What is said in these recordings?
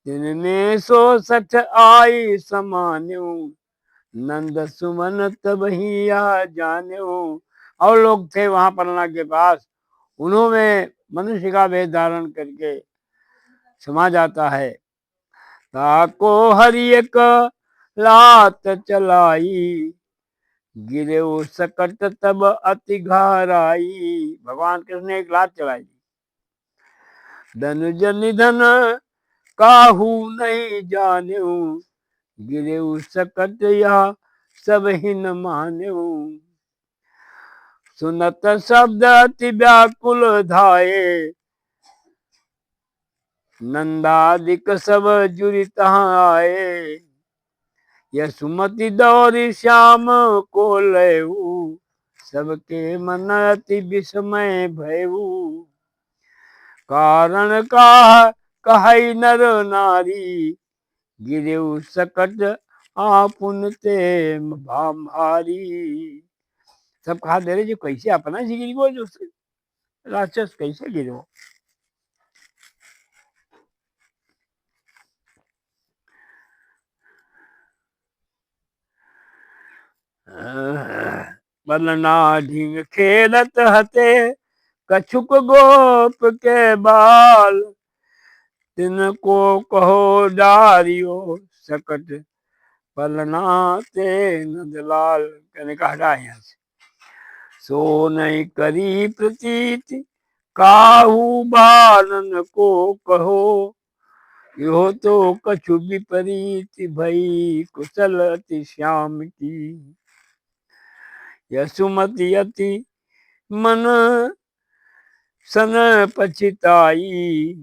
तिनमें 160 आई समान्यो, नंद सुमन तब ही आ जान्यो। और लोग थे वहां पलना के पास, उन्होंने मनुष्य का वेश धारण करके समा जाता है। ताको हरि एक लात चलाई, गिरे वो सकट तब अति घाराई। भगवान कृष्ण ने एक लात चलाई, धन जन निधन काहू नहीं जान्यो, गिरे सकट या सब ही न मान्यो। सुनत शब्द अति व्याकुल धाये, नंदादिक सब जुरि तहाँ आए। यसुमति दौरी श्याम को लयऊ, सबके मन अति विस्मय भयऊ। कारण का कहई नर नारी, गिरेऊ सकट आपुन ते भारी। सब कहा दे रहे जो कैसे अपना जी गिरी वो जो राक्षस कैसे गिरो। बलना ढींग खेलत हते, कछुक गोप के बाल। तिनको कहो डारियो, सकट पलना ते नंदलाल। कहने का हटा यहाँ से। सो नहीं करी प्रतीत, काहू बालन को कहो। यो तो कछु विपरीत भई, कुशल अति श्याम की। यसुमति अति मन सन पछिताई,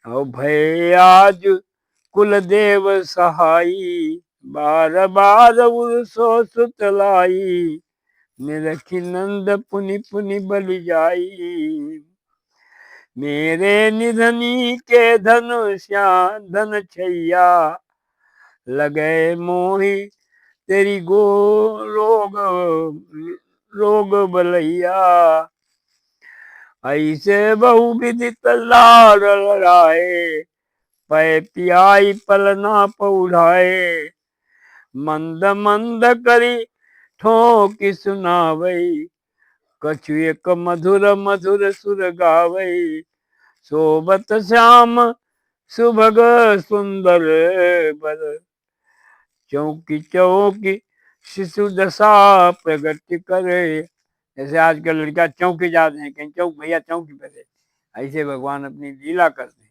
और भय आज कुल देव सहाई। बार बार उर्सो सुतलाई, निरखी नंद पुनि पुनि बलि जाई। मेरे निधनी के धन छैया, लगे मोहि तेरी गो रोग बलैया। ऐसे बहु विदित लाड़ लड़ाए, पै पियाई पलना पौढ़ाए। मंद मंद करी ठोकी सुनावई, कछु एक मधुर मधुर सुर गावई। सोबत श्याम सुभग सुंदर बर, चौकी चौकी शिशु दशा प्रगति करे। जैसे आजकल लड़का चौकी जाते हैं, कहीं चौक भैया चौकी पे थे, ऐसे भगवान अपनी लीला करते हैं।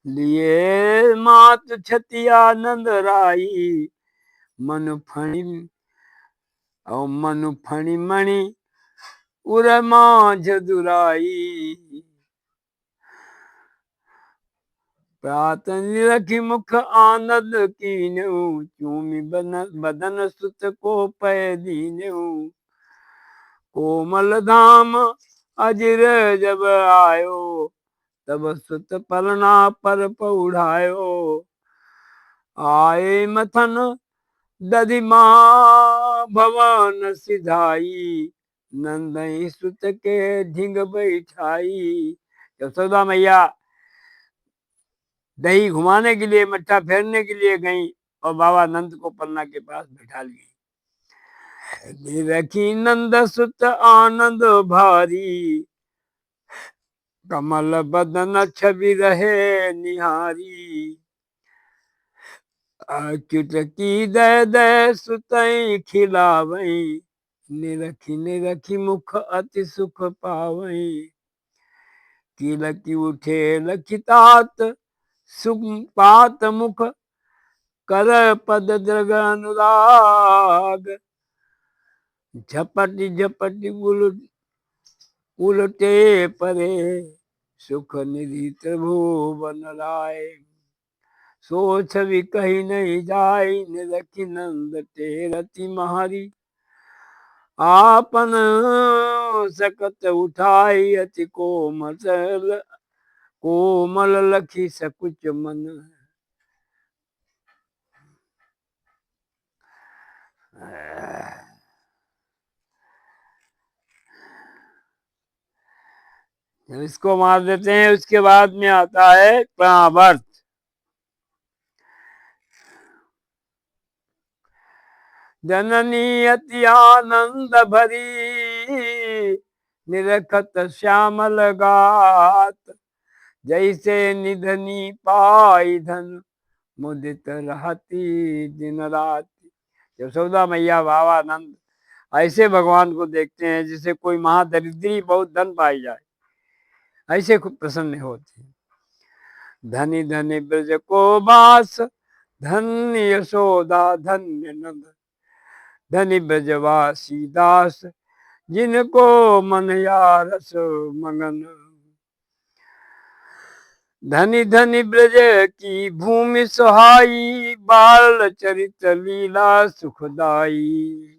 लिए मात छतियानंद राई, मनु फणी और मनु फणी मणि उर माझ दुराई। प्रात निरखी मुख आनंद कीन्यू, चूमि बदन सुत को पै दीन्यू। कोमल धाम अजिर जब आयो, तब सुत पलना पर पौढ़ायो। आए मथन दधि माँ भवन सिधाई, नंदई सुत के ढिंग बैठाई। यशोदा मैया दही घुमाने के लिए, मट्ठा फेरने के लिए गई और बाबा नंद को पलना के पास बैठा ली। रखी नंद सुत आनंद भारी, कमल बदन छवि रहे निहारी। चुटकी दे दे सुतई खिलावई, निरखी निरखी मुख अति सुख पावई। की लकी उठे लखितात सुपात मुख, कर पद द्रग अनुराग। झपटी झपटी उलटे परे, सुख निधि त्रिभुवन लाए। सो छवि कही नहीं जाई, निरखी नंद टेरति महारी। आपन सकत उठाई, अति कोमल लखी सकुच मन। जब इसको मार देते हैं उसके बाद में आता है प्रावर्त। जननी अति आनंद भरी निरखत श्यामल गात, जैसे निधनी पाई धन मुदित रहती दिन रात। यशोदा मैया भावानंद ऐसे भगवान को देखते हैं जिसे कोई महादरिद्री बहुत धन पाई जाए, ऐसे खूब प्रसन्न होते हैं। धनी धनी ब्रज को बास, धन्य यशोदा धन्य नंद, धनी ब्रजवासी दास, जिनको मन या रस मगन। धनी धनी ब्रज की भूमि सुहाई, बाल चरित लीला सुखदाई।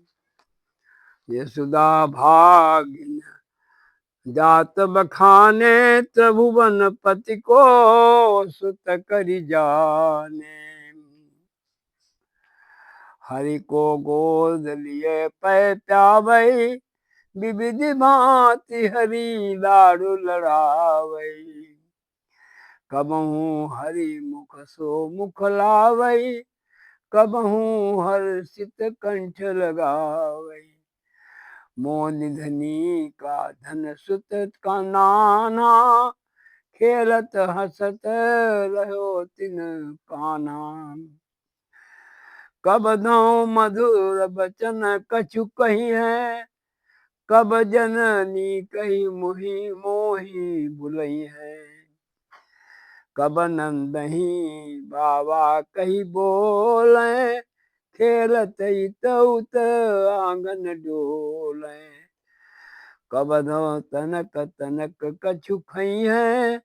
यशोदा भागिन जात बखाने, त्रिभुवन पति को सुत करि जाने। हरि को गोद लिए पै प्यावै, विविधि भांति हरि लाडू लड़ावै। कबहू हरि मुख सो मुख लावै, कबहू हर्षित कंठ लगावै। मोह निधनी का धन सुत का नाना, खेलत हसत रहो तिन कान्हा। कब दो मधुर बचन कछु कही है, कब जननी कही मोही मोही बुलई है। कब नंदही बाबा कही बोले, खेलत उत आंगन डोले। कब दो तनक तनक कछु खई है,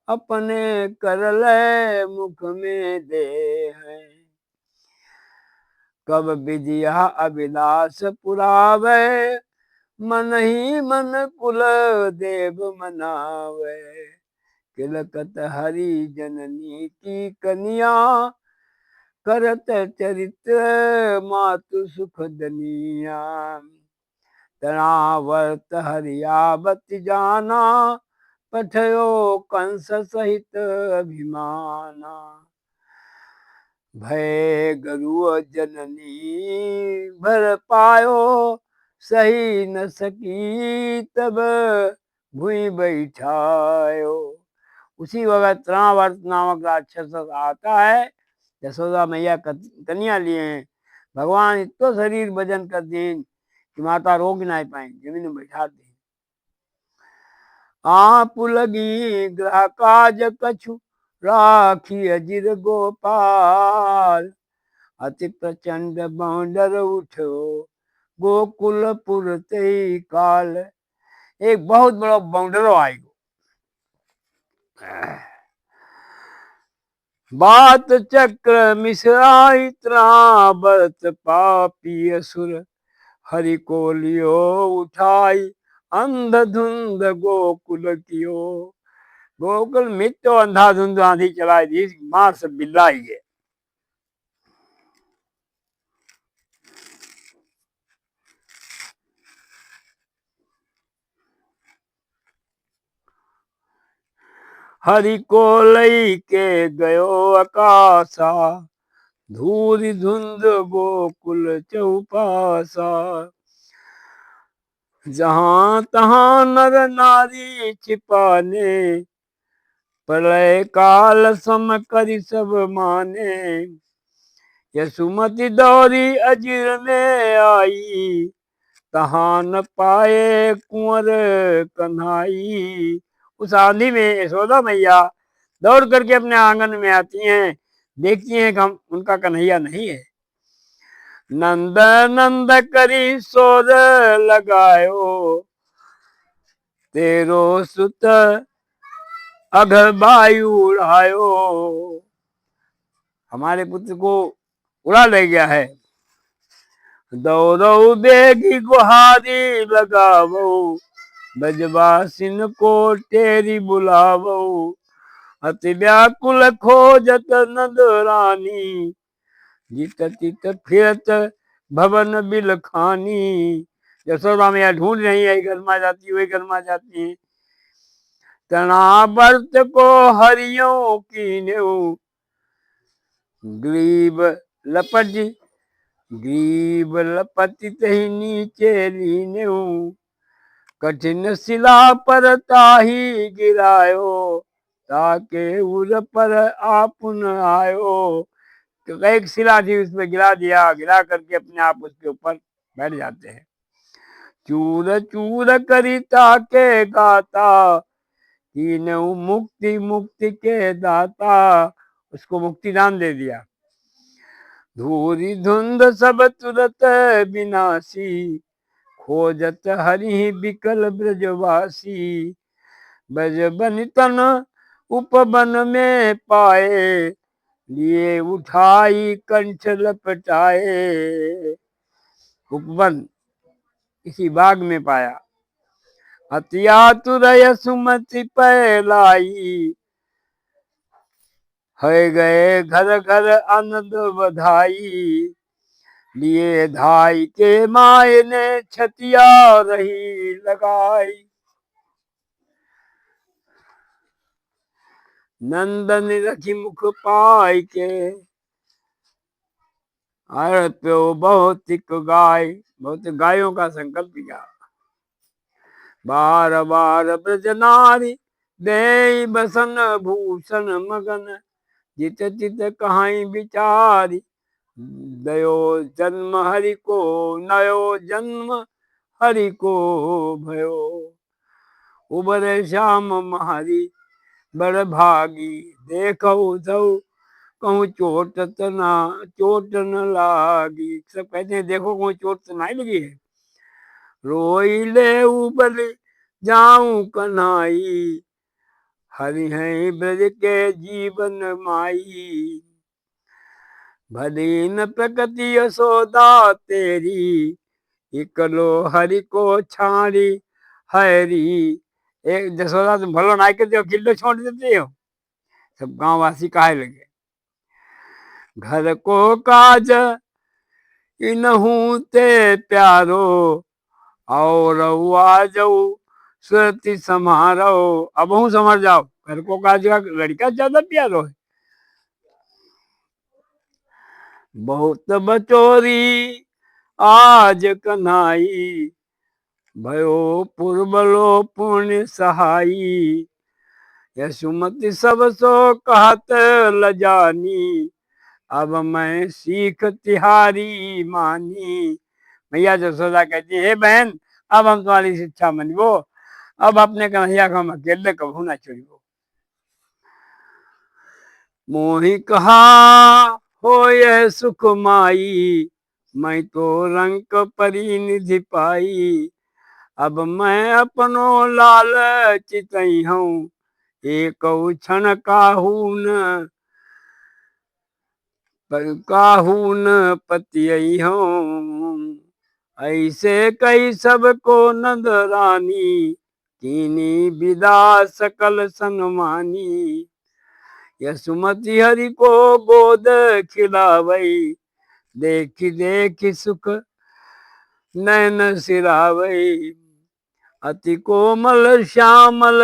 अपने कर ले मुख में दे है। कब विद्या अभिलाष पुरावे, मन ही मन कुल देव मनावे। तिलकत हरि जननी की कन्या, करत चरित्र मातु सुख दनिया। तनावर्त हरियावत जाना, पठयो कंस सहित अभिमाना। भय गरुड़ जननी भर पायो, सही न सकी तब भुई बैठायो। उसी वक्त तनावर्त नामक राक्षस आता है, यशोदा मैया कन्या लिए हैं। भगवान इतो शरीर भजन कर दीन कि माता रोक ना पाए, जमीन में बैठा दी। आप लगी ग्रह काज कछु, राखी अजिर गोपाल। अति प्रचंड बांडर उठो, गोकुलपुर ते काल। एक बहुत बड़ा बाउंडर आएगा। बात चक्र मिश्राई त्रावत पापी असुर, हरि को लियो उठाई अंधधुंध गोकुल कियो। गोकुल में तो अंधाधुंध आंधी चलाई दी, मार से बिल्लाई गए। हरि को लई के गयो आकाशा, धूरी धुंध गोकुल चौपासा। जहां तहां नर नारी छिपाने, प्रलय काल सम करि सब माने। यशुमति दौरी अजीर में आई, तहां न पाए कुंवर कन्हाई। उस आंधी में यशोदा मैया दौड़ करके अपने आंगन में आती हैं, देखती हैं कि हम उनका कन्हैया नहीं है। नंद नंद करी शोर लगायो, तेरो सुत अघ वायु उड़ायो। हमारे पुत्र को उड़ा ले गया है। दौड़ो बेगी गुहारी लगावो, ब्रजवासिन को तेरी बुलावो। अति व्याकुल खोजत नंद रानी, जित तित फिरत भवन बिलखानी। यशोदा मैया ढूंढ रही है, घर में जाती हुई घर में जाती है। तना व्रत को हरियों कीन्यू, ग्रीब लपटी ग्रीब लपति तही नीचे लीन्यू, कठिन शिला पर ताही गिरायो, ताके उर पर आपुन आयो। तो एक शिला थी उसमें गिरा दिया, गिरा करके अपने आप उसके ऊपर बैठ जाते हैं। चूर चूर करी ताके गाता, तीनों मुक्ति मुक्ति के दाता, उसको मुक्ति दान दे दिया। धूरी धुंध सब तुरत विनाशी, खोजत हरि बिकल ब्रजवासी। ब्रज बन तन उपवन में पाए, लिए उठाई कंठ लपटाए। उपवन इसी बाग में पाया। अतिया तुरय सुमति पहलाई, है गए घर घर आनंद बधाई। लिए धाई के माय ने छतिया रही लगाई। नंदन रखी मुख पाई के, प्यो भौतिक गाय, बहुत गायों का संकल्प किया। बार बार ब्रज नारी दे बसन भूषण मगन, जित चित कहाई बिचारी। दयो जन्म हरि को नयो जन्म हरि को भयो, उबरे श्याम महरी बड़ भागी। देखो तो कहूँ चोट न लागी। सब कहते हैं देखो कहूँ चोट तो नहीं लगी है। रोई ले उबल जाऊं कन्हाई, हरि है ब्रज के जीवन माई। भली न प्रकृति यशोदा तेरी, इकलो हरि को छाड़ी हरी। एक यशोदा तुम भलो नाई करते हो, किलो छोड़ देते हो। सब गांव वासी कहे लगे। घर को काज इनहू ते प्यारो, और आ जाऊ सुरति समारो। अब हूँ समझ जाओ, घर को काज का लड़का ज्यादा प्यारो है। बहुत बचोरी आज कन्हाई, भयो पुरबलो पुण्य सहाई। यशुमति सब सो कहत लजानी, अब मैं सीख तिहारी मानी। मैया यशोदा कहती है बहन, अब हम तुम्हारी शिक्षा मानिबो, अब अपने कन्हैया को हम अकेले कभू ना छोड़िबो। मोहि कहा हो यह सुख माई, मैं तो रंक परिनिधि पाई। अब मैं अपनो लाल चितई हूँ, एक क्षण काहून पतियई हूँ। ऐसे कई सबको नंद रानी, कीनी विदा सकल सन्मानी। यशुमति हरि को गोद खिलावई, देखी देखी सुख नैन सिरावई। अति कोमल श्यामल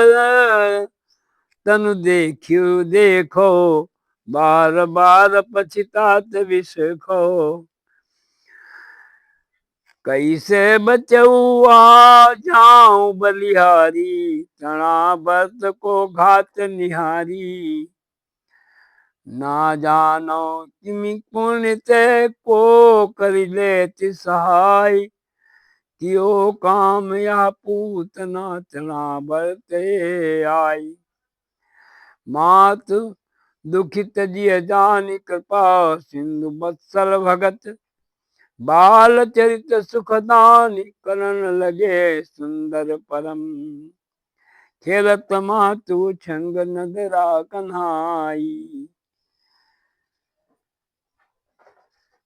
तनु देखियो देखो, बार बार पछितात विसखो। कैसे बचुआ जाऊं बलिहारी, तना व्रत को घात निहारी। ना जानो किमि पुण्य ते को करिले सहाय, कियो काम या पूतना तना बरते आई। मात दुखित जिय जानी कृपा सिंधु बत्सल भगत, बाल चरित सुखदानी करन लगे सुंदर परम। खेलत मातु छंग नदरा कन्हाई,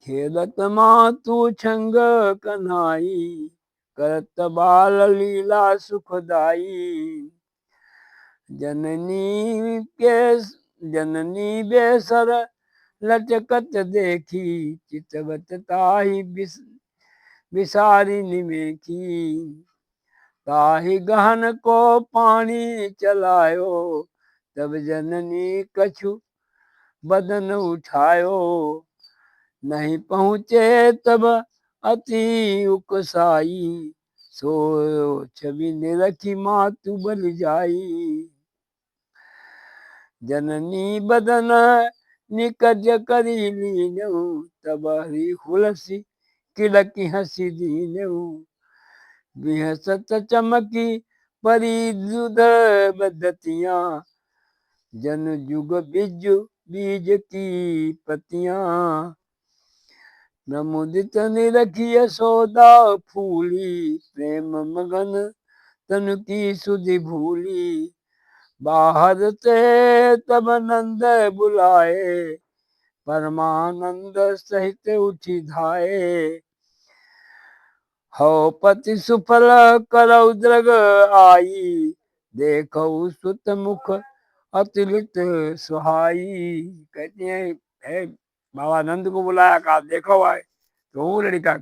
खेलत मातु छंग कन्हाई। करत बाल लीला सुखदाई। जननी बेसर लचकत देखी, चितवत ताही बिसारी निमेखी। ताहि गहन को पानी चलायो, तब जननी कछु बदन उठायो, नहीं पहुँचे तब अति उकसाई, सो छवि निरखी मातु बल जाई। जननी बदन निकज करी लीनऊ, तब हरी हुलसी किलकी हसी दीनऊ, बिहसत चमकी परी दुध बदतियां, जन जुग बिजु बीज की पतियां, प्रमुदित निरखी यशोदा फूली, प्रेम मगन तन की सुधि भूली, बाहर से तब नंद बुलाए, परमानंद सहित उठी धाये, हो पति सुफल करौ द्रग आई, देखो सुत मुख अतुलित सुहाई। कहती है बाबा नंद को बुलाया, कहा देखो आए, तो वो लड़का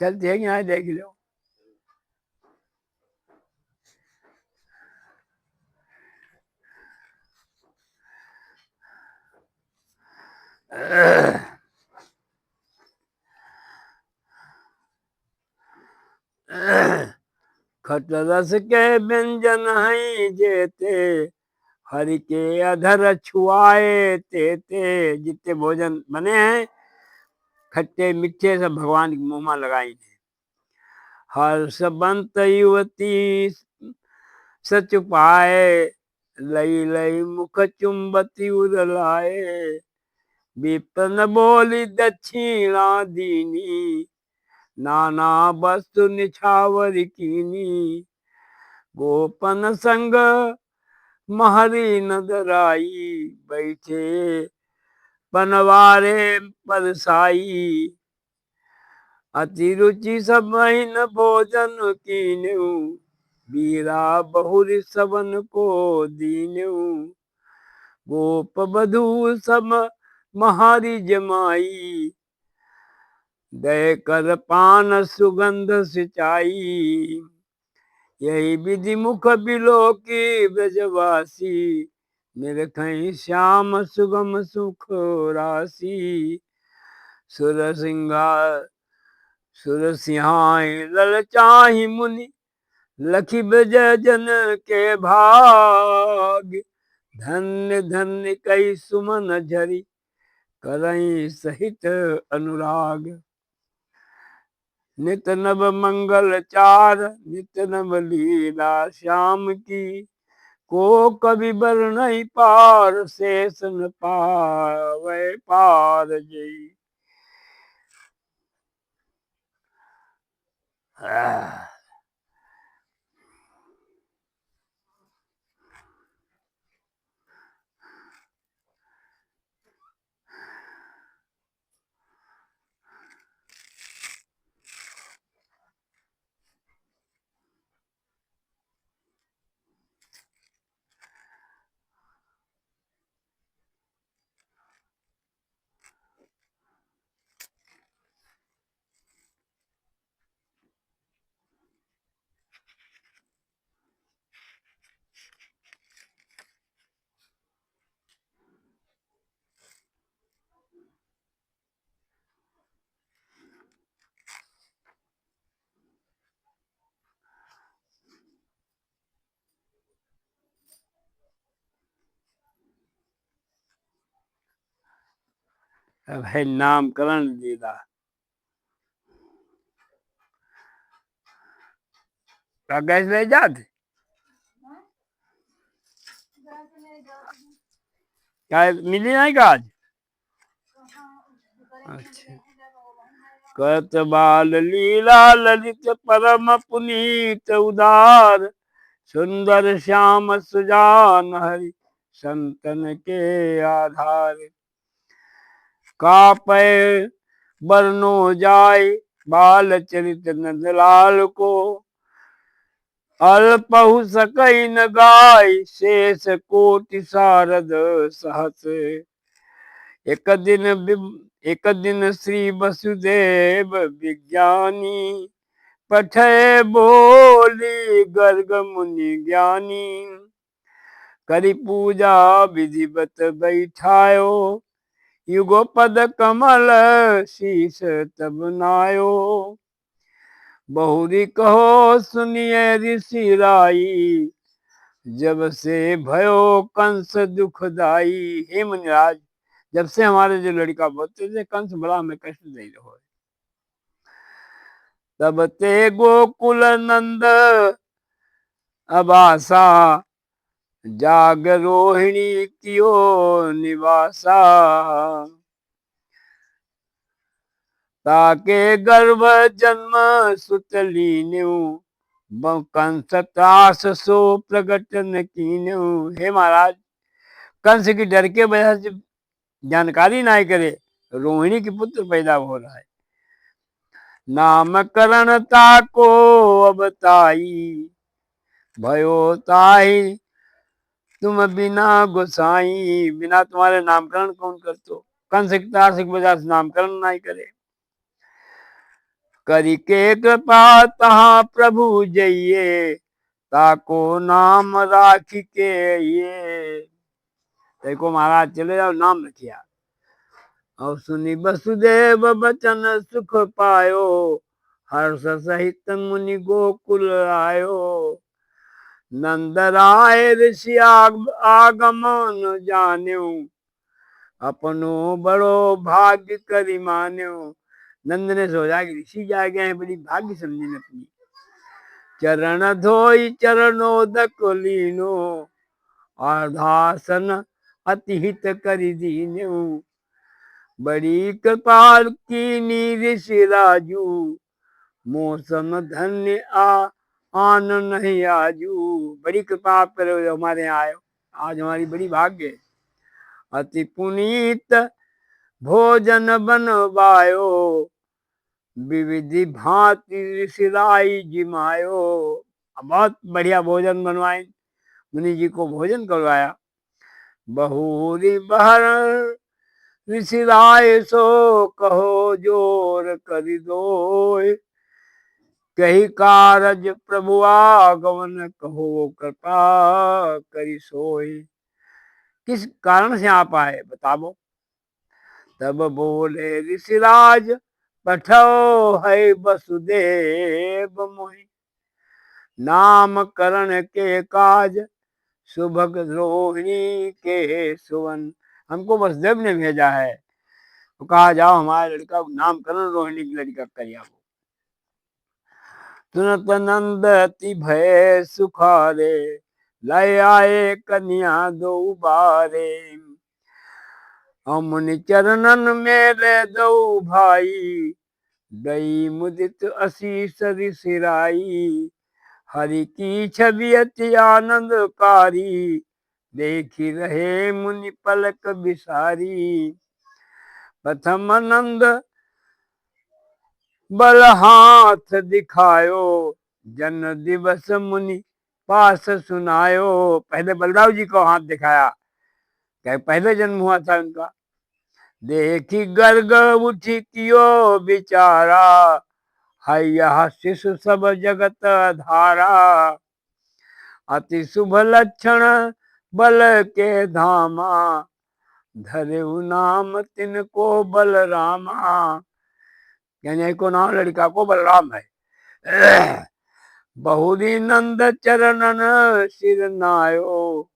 चलते है यहाँ देख लो। खटरस के व्यंजन है जेते, हरि के अधर छुआए तेते, जितने भोजन बने हैं खट्टे मीठे सब भगवान के मुंह में लगाई थे। हर्ष बंत युवती सच पाए, लई लई मुख चुंबती उदलाए, विपन बोली दक्षिणा दीनी, नाना वस्तु निछावर कीनी, गोपन संग महरी नदराई, बैठे पनवारे परसाई, अति रुचि सब महीन भोजन कीन्यू, बीरा बहुरी सबन को दीन्यू, गोप बधू सब महारी जमाई, दय कर पान सुगंध सिंचाई, यही विधि मुख बिलो की ब्रजवासी, निरखई श्याम सुगम सुख राशि, सुर सिंगार सुर सिंहाय ललचाहि मुनि, लखी ब्रज जन के भाग, धन्य धन्य कई सुमन झरी, करई सहित अनुराग, नित नव मंगल चार, नित नव लीला श्याम की, को कवि बर नहीं पार, शेष न पावै पार जई। अब है नामकरण लीला। गैस ले जाते क्या मिली नहीं का आज? अच्छा, कत बाल लीला ललित परम पुनीत उदार, सुंदर श्याम सुजान हरि संतन के आधार, कापय बरनो जाय बाल चरित नंदलाल को, अल्पहु सकई न गाय शेष कोटि सारद सहस, एक दिन श्री वसुदेव विज्ञानी पठे बोली गर्ग मुनि ज्ञानी। करी पूजा विधिवत बैठायो युगोपद कमल शीश तब नायो। बहुरी कहो सुनिए ऋषि राई जब से भयो कंस दुखदाई। हे मुनिराज, जब से हमारे जो लड़का बोलते थे कंस बड़ा हमें कष्ट दे रहो। तब ते गोकुल नंद अबासा जाग रोहिणी कियो निवासा। ताके गर्भ जन्म सुत लीन्यु कंस त्रास सो प्रगट न कीन्यु। हे महाराज, कंस की डर के वजह से जानकारी ना करे रोहिणी की पुत्र पैदा हो रहा है। नामकरण ताको अबताई भयो ताई तुम बिना गोसाई। बिना तुम्हारे नामकरण कौन करतो। कंस की त्रास की वजह से नामकरण नहीं करे। करी के कृपा तहा प्रभु जइये ताको नाम राख के ये। देखो महाराज चले जाओ नाम रखिया। और सुनी वसुदेव बचन सुख पायो हर्ष सहित मुनि गोकुल आयो। नंदराय ऋषि आगमन जान्यो अपनो बड़ो भाग्य करी मान्यो। नंद ने सोचा कि ऋषि जा गए हैं, बड़ी भाग्य समझी अपनी। चरण धोई चरणोदक लीनो अर्धासन अति हित करी दीन्यो। बड़ी कृपाल की ऋषि राजू मौसम धन्य आन नहीं आजू। बड़ी कृपा आप करो हमारे यहाँ आयो, आज हमारी बड़ी भाग्य। अति पुनीत भोजन बनवायो विविधि भांति ऋषिराई जिमायो। बहुत बढ़िया भोजन बनवाए, मुनि जी को भोजन करवाया। बहुरी बहर ऋषिराय सो कहो जोर करि दोय। कही कारज प्रभु आगमन कहो कृपा करि सोय। किस कारण से आप आए बताओ। तब बोले ऋषिराज पठो है वसुदेव मोहि नामकरण के काज सुभग रोहिणी के सुवन। हमको वसुदेव ने भेजा है, तो कहा जाओ हमारे लड़का नामकरण रोहिणी की लड़का करिया। तुरंत नंद अति भय सुखारे लय आए कन्या दो बारे। मुनि चरणन मेरे दो भाई दई मुदित असीस ऋषिराई। हरि की छवि अति आनंदकारी देखी रहे मुनि पलक बिसारी। प्रथम नंद बल हाथ दिखायो जन दिवस मुनि पास सुनायो। पहले बलराव जी को हाथ दिखाया, क्या पहले जन्म हुआ था उनका। देखी गर्ग उठी कियो बिचारा है यह शिशु सब जगत धारा। अति शुभ लक्षण बल के धामा धरे नाम तिनको बलरामा। यानी को नाम लड़का को बलराम है। बहुरी नंद चरणन सिर नायो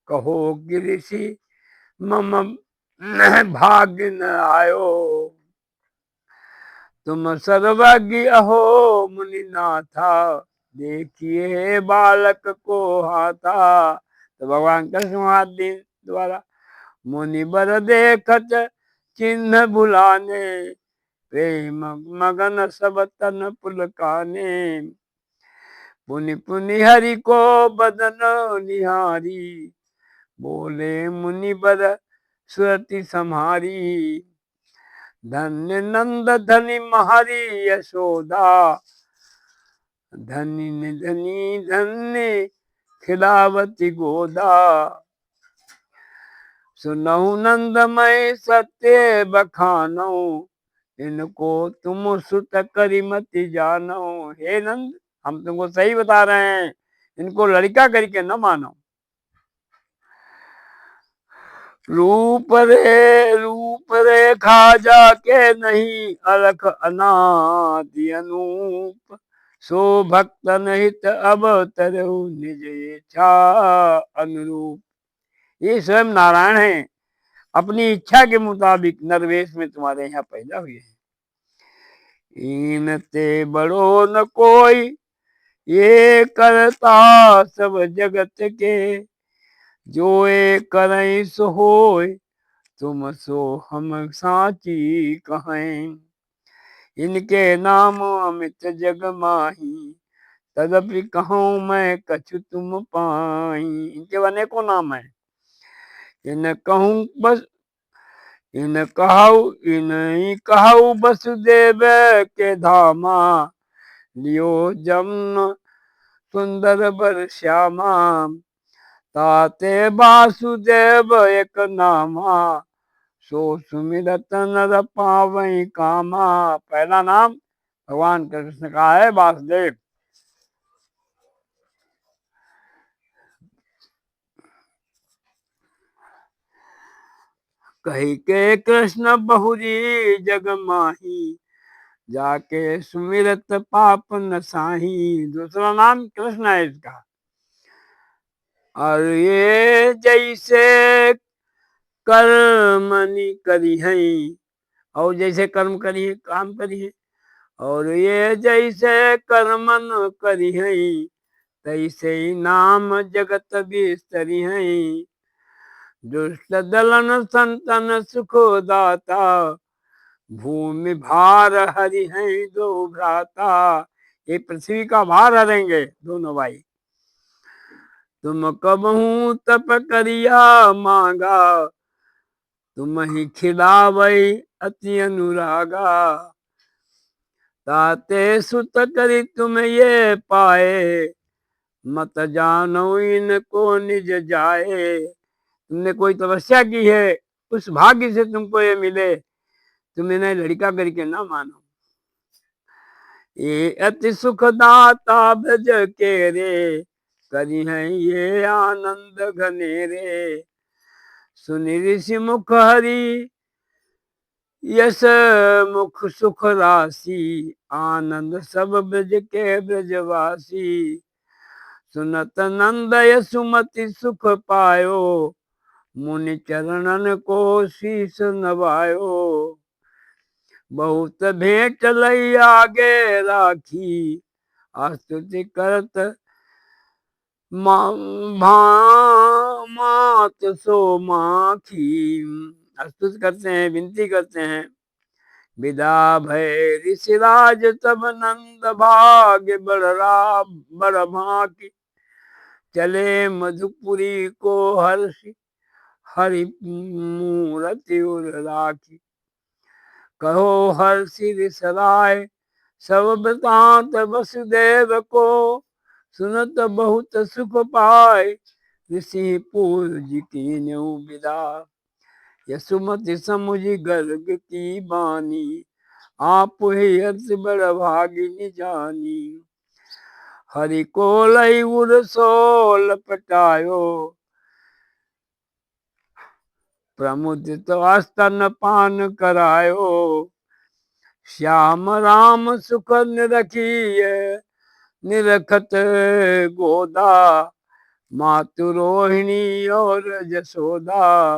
कहो गिरिशी मम भाग्य न आयो। तुम सर्वज्ञ अहो मुनि नाथा देखिए बालक को हाथा। तो भगवान कृष्ण हाथ द्वारा मुनि बर देखत चिन्ह बुलाने प्रेम मगन सब तन पुलकाने। पुनि पुनि हरि को बदन निहारी बोले मुनि बर सुरति सम्हारी। धन्य नंद धनि महरी यशोदा धनी धनी धन्य खिलावती गोदा। सुनहु नंदमय सत्य बखानो, इनको तुम सुत करी मति जानो। हे नंद, हम तुमको सही बता रहे हैं, इनको लड़का करके न मानो। रूप रेखा जाके नहीं, अलख अनादि अनूप। सो भक्त नहित अब तरहु निज इच्छा अनुरूप। ये स्वयं नारायण हैं, अपनी इच्छा के मुताबिक नरवेश में तुम्हारे यहाँ पैदा हुए हैं। इनते बड़ो न कोई, ये करता सब जगत के। जो ये करई सो होय, तुम सो हम साची कहें। इनके नाम अमित जग माही, तदपि कहूँ मैं कछु तुम पाई। इनके अनेकों नाम है, इन कहूँ बस, इन कहू वसुदेव के धामा। लियो जमुन सुंदर बर श्यामा, ताते वासुदेव एक नामा। सो सुमिरत नर पावई कामा। पहला नाम भगवान कृष्ण का है वासुदेव। कही के कृष्ण बहुरी जग माही, जाके सुमिरत पाप न साही। दूसरा नाम कृष्ण है इसका। और ये जैसे कर्मनि करी है, और जैसे कर्म करी है, काम करी है। और ये जैसे कर्मन करी है, तैसे ही नाम जगत बिस्तरी है। दुष्ट दलन संतन सुख दाता, भूमि भार हरि है दो भ्राता। ये पृथ्वी का भार हरेंगे दोनों भाई। तुम कबहू तप करिया मांगा, तुम ही खिलावई अति अनुरागा। ताते सुत करी तुम ये पाए, मत जानो इनको निज जाए। तुमने कोई तपस्या की है, उस भाग्य से तुमको ये मिले, तुम इन्हें लड़का करके ना मानो। ये अति सुखदाता भज के रे, करी है ये आनंद घनेरे। सुनि ऋषि मुख हरि यस मुख सुख राशि, आनंद सब ब्रज के ब्रजवासी। सुनत नंद यसुमति सुख पायो, मुनि चरणन को शीस नवायो। बहुत भेंट लई आगे राखी, स्तुति करत मात सो माखी। स्तुति करते हैं, विनती करते हैं। विदा भय ऋषिराज तब नंद भाग्य बड़ भाकी। चले मधुपुरी को हर्षि, हरि मूरति उर राखी। कहो हर्षि ऋषराय सब वृतांत वसुदेव को, सुनत बहुत सुख पाए ऋषि पूज कीन्यु विदा। यसुमति समुझि गर्ग की बानी, आप ही हर्ष बड़ भागिनी जानी। हरि को लई उर सोल पटायो, प्रमुदित स्तन पान करायो। श्याम राम सुख निरखिए, निरखत गोदा। मातु रोहिणी और जसोदा।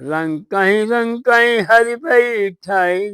रंग कहीं हरि बैठाई,